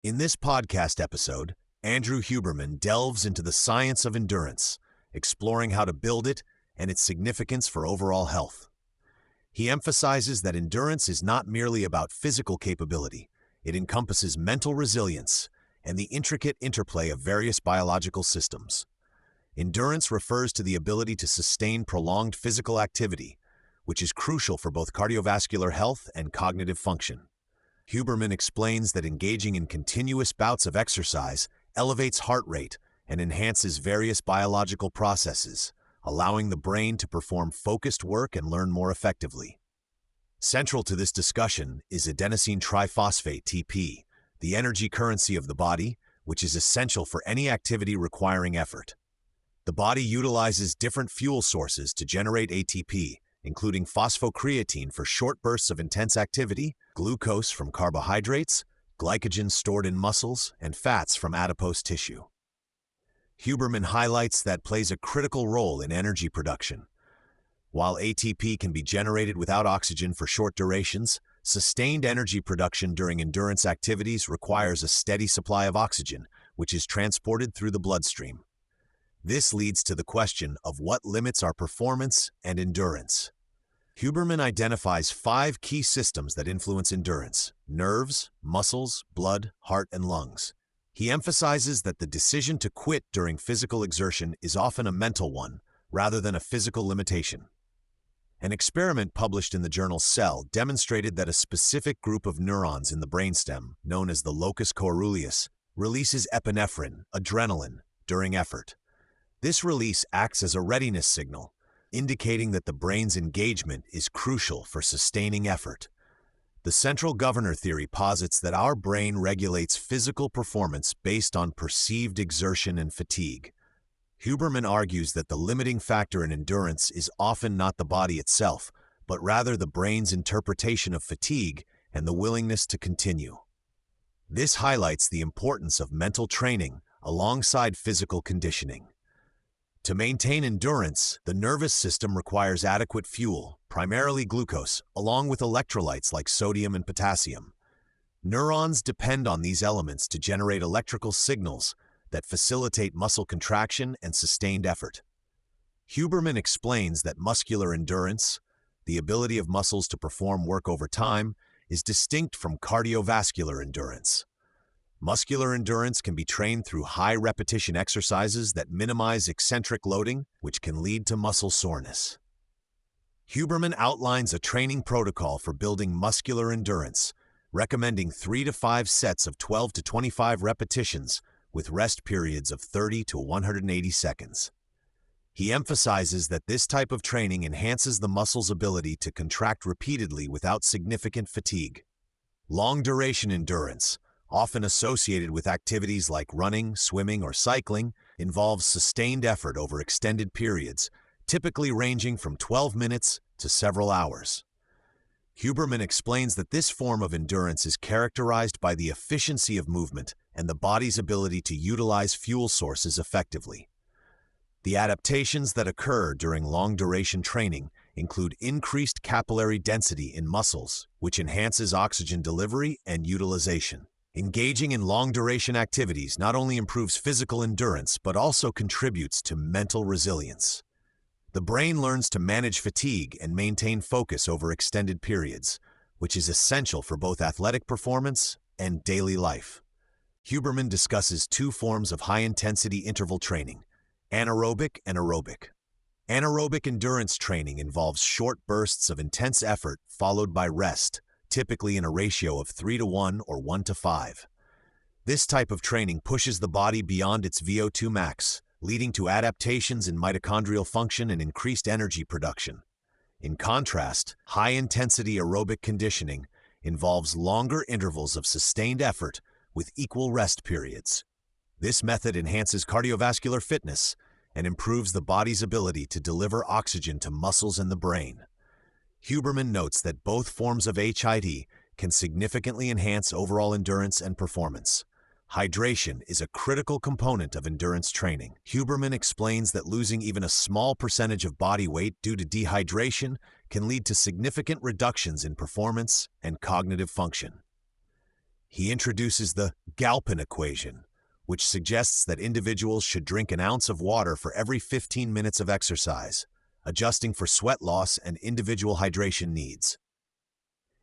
In this podcast episode, Andrew Huberman delves into the science of endurance, exploring how to build it and its significance for overall health. He emphasizes that endurance is not merely about physical capability, it encompasses mental resilience and the intricate interplay of various biological systems. Endurance refers to the ability to sustain prolonged physical activity, which is crucial for both cardiovascular health and cognitive function. Huberman explains that engaging in continuous bouts of exercise elevates heart rate and enhances various biological processes, allowing the brain to perform focused work and learn more effectively. Central to this discussion is adenosine triphosphate (TP), the energy currency of the body, which is essential for any activity requiring effort. The body utilizes different fuel sources to generate ATP, including phosphocreatine for short bursts of intense activity, glucose from carbohydrates, glycogen stored in muscles, and fats from adipose tissue. Huberman highlights that plays a critical role in energy production. While ATP can be generated without oxygen for short durations, sustained energy production during endurance activities requires a steady supply of oxygen, which is transported through the bloodstream. This leads to the question of what limits our performance and endurance. Huberman identifies 5 key systems that influence endurance: nerves, muscles, blood, heart, and lungs. He emphasizes that the decision to quit during physical exertion is often a mental one, rather than a physical limitation. An experiment published in the journal Cell demonstrated that a specific group of neurons in the brainstem, known as the locus coeruleus, releases epinephrine, adrenaline, during effort. This release acts as a readiness signal, indicating that the brain's engagement is crucial for sustaining effort. The central governor theory posits that our brain regulates physical performance based on perceived exertion and fatigue. Huberman argues that the limiting factor in endurance is often not the body itself, but rather the brain's interpretation of fatigue and the willingness to continue. This highlights the importance of mental training alongside physical conditioning. To maintain endurance, the nervous system requires adequate fuel, primarily glucose, along with electrolytes like sodium and potassium. Neurons depend on these elements to generate electrical signals that facilitate muscle contraction and sustained effort. Huberman explains that muscular endurance, the ability of muscles to perform work over time, is distinct from cardiovascular endurance. Muscular endurance can be trained through high-repetition exercises that minimize eccentric loading, which can lead to muscle soreness. Huberman outlines a training protocol for building muscular endurance, recommending 3 to 5 sets of 12 to 25 repetitions with rest periods of 30 to 180 seconds. He emphasizes that this type of training enhances the muscle's ability to contract repeatedly without significant fatigue. Long-duration endurance, often associated with activities like running, swimming, or cycling, involves sustained effort over extended periods, typically ranging from 12 minutes to several hours. Huberman explains that this form of endurance is characterized by the efficiency of movement and the body's ability to utilize fuel sources effectively. The adaptations that occur during long-duration training include increased capillary density in muscles, which enhances oxygen delivery and utilization. Engaging in long-duration activities not only improves physical endurance but also contributes to mental resilience. The brain learns to manage fatigue and maintain focus over extended periods, which is essential for both athletic performance and daily life. Huberman discusses 2 forms of high-intensity interval training: anaerobic and aerobic. Anaerobic endurance training involves short bursts of intense effort followed by rest, typically in a ratio of 3 to 1 or 1 to 5. This type of training pushes the body beyond its VO2 max, leading to adaptations in mitochondrial function and increased energy production. In contrast, high-intensity aerobic conditioning involves longer intervals of sustained effort with equal rest periods. This method enhances cardiovascular fitness and improves the body's ability to deliver oxygen to muscles and the brain. Huberman notes that both forms of HIIT can significantly enhance overall endurance and performance. Hydration is a critical component of endurance training. Huberman explains that losing even a small percentage of body weight due to dehydration can lead to significant reductions in performance and cognitive function. He introduces the Galpin equation, which suggests that individuals should drink an ounce of water for every 15 minutes of exercise, adjusting for sweat loss and individual hydration needs.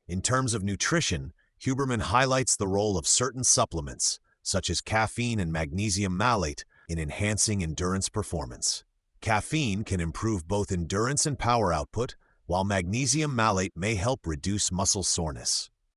In terms of nutrition, Huberman highlights the role of certain supplements, such as caffeine and magnesium malate, in enhancing endurance performance. Caffeine can improve both endurance and power output, while magnesium malate may help reduce muscle soreness.